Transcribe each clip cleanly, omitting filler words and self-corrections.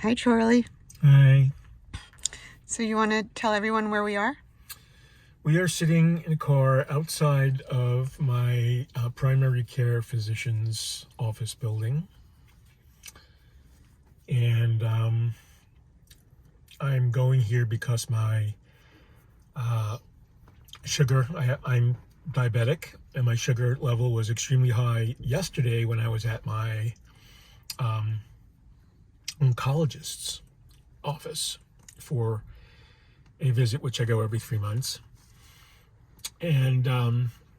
Hi, Charlie. Hi. So you want to tell everyone where we are? We are sitting in a car outside of my primary care physician's office building. And I'm going here because my sugar, I'm diabetic, and my sugar level was extremely high yesterday when I was at my oncologist's office for a visit, which I go every 3 months. And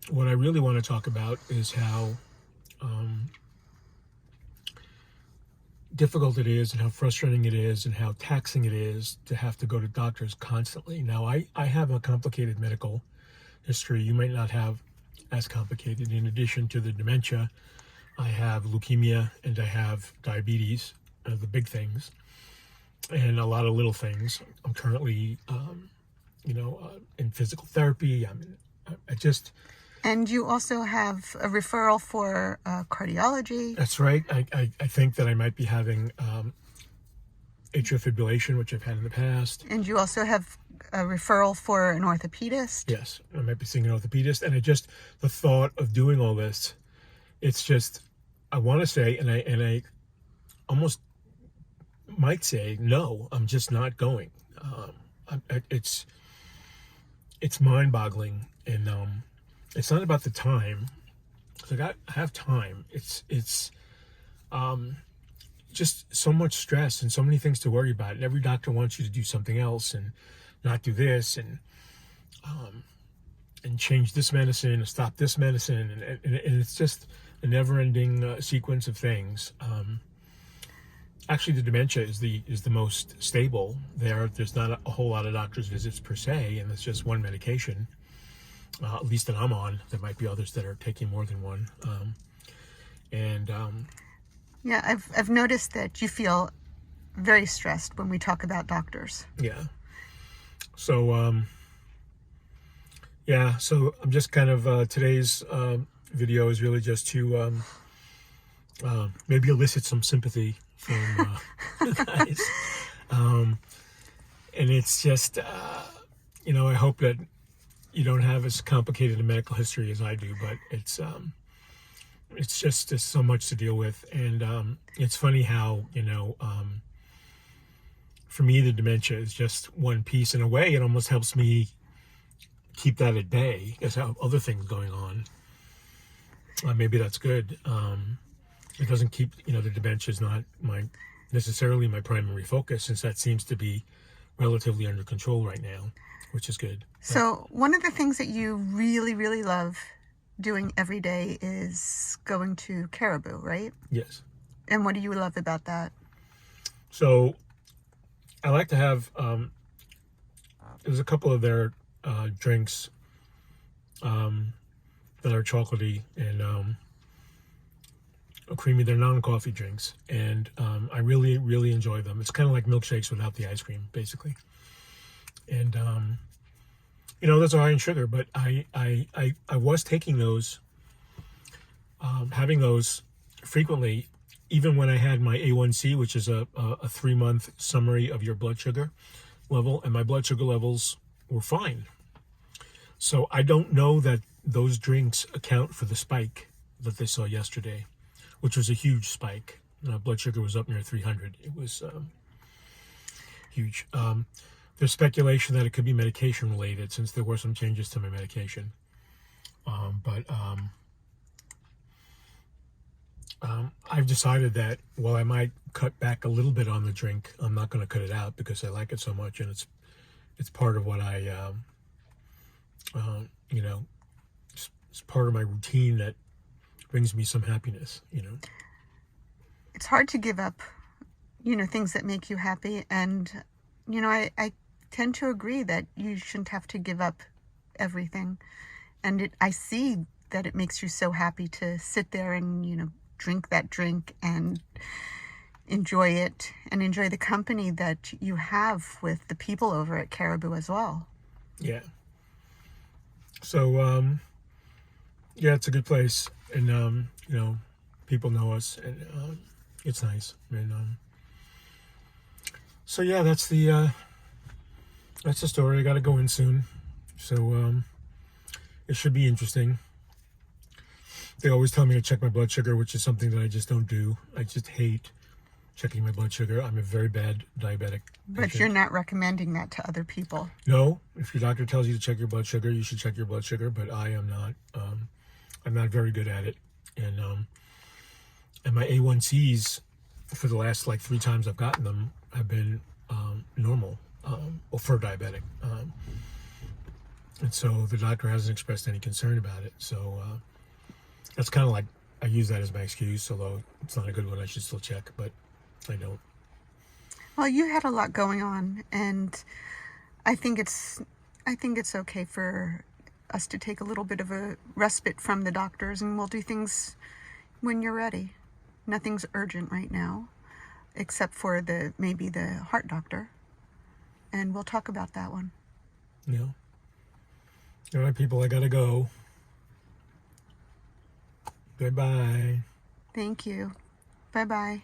what I really want to talk about is how difficult it is and how frustrating it is and how taxing it is to have to go to doctors constantly. Now, I have a complicated medical history. You might not have as complicated. In addition to the dementia, I have leukemia and I have diabetes, the big things, and a lot of little things. I'm currently, in physical therapy. I just And you also have a referral for cardiology. That's right. I think that I might be having atrial fibrillation, which I've had in the past. And you also have a referral for an orthopedist. Yes, I might be seeing an orthopedist. And the thought of doing all this, it's just, I want to say, and I almost might say, no, I'm just not going. It's mind-boggling, and it's not about the time. I have time. It's just so much stress and so many things to worry about. And every doctor wants you to do something else and not do this and change this medicine and stop this medicine. And it's just a never-ending sequence of things. Actually, the dementia is the most stable. There's not a whole lot of doctor's visits per se, and it's just one medication. At least that I'm on. There might be others that are taking more than one. Yeah, I've noticed that you feel very stressed when we talk about doctors. Yeah. So, so I'm just kind of, today's video is really just to maybe elicit some sympathy from you guys. And it's just, I hope that you don't have as complicated a medical history as I do, but it's just so much to deal with. And it's funny how, for me, the dementia is just one piece. In a way, it almost helps me keep that at bay because I have other things going on. Maybe that's good. It doesn't keep, the dementia is not necessarily my primary focus, since that seems to be relatively under control right now, which is good. So one of the things that you really, really love doing every day is going to Caribou, right? Yes. And what do you love about that? So I like to have, there's a couple of their drinks that are chocolatey and creamy. They're non-coffee drinks, and I really, really enjoy them. It's kind of like milkshakes without the ice cream, basically. And those are high in sugar, but I was taking those, having those frequently, even when I had my A1C, which is a 3-month summary of your blood sugar level, and my blood sugar levels were fine. So I don't know that those drinks account for the spike that they saw yesterday, which was a huge spike. Blood sugar was up near 300. It was huge. There's speculation that it could be medication related, since there were some changes to my medication. I've decided that while I might cut back a little bit on the drink, I'm not going to cut it out because I like it so much, and it's part of what it's part of my routine that brings me some happiness. It's hard to give up, things that make you happy. And, I tend to agree that you shouldn't have to give up everything. And I see that it makes you so happy to sit there and, drink that drink and enjoy it and enjoy the company that you have with the people over at Caribou as well. Yeah. So, it's a good place. And, people know us, and it's nice. And So yeah, that's the story. I got to go in soon, so it should be interesting. They always tell me to check my blood sugar, which is something that I just don't do. I just hate checking my blood sugar. I'm a very bad diabetic But patient. you're not recommending that to other people. No, if your doctor tells you to check your blood sugar, you should check your blood sugar. But I am not. I'm not very good at it, and my A1Cs for the last like 3 times I've gotten them have been normal, well, for diabetic, and so the doctor hasn't expressed any concern about it. So that's kind of like I use that as my excuse, although it's not a good one. I should still check, but I don't. Well, you had a lot going on, and I think it's okay for us to take a little bit of a respite from the doctors, and we'll do things when you're ready. Nothing's urgent right now, except for maybe the heart doctor, and we'll talk about that one. Yeah. All right, people, I gotta go. Goodbye. Thank you. Bye-bye.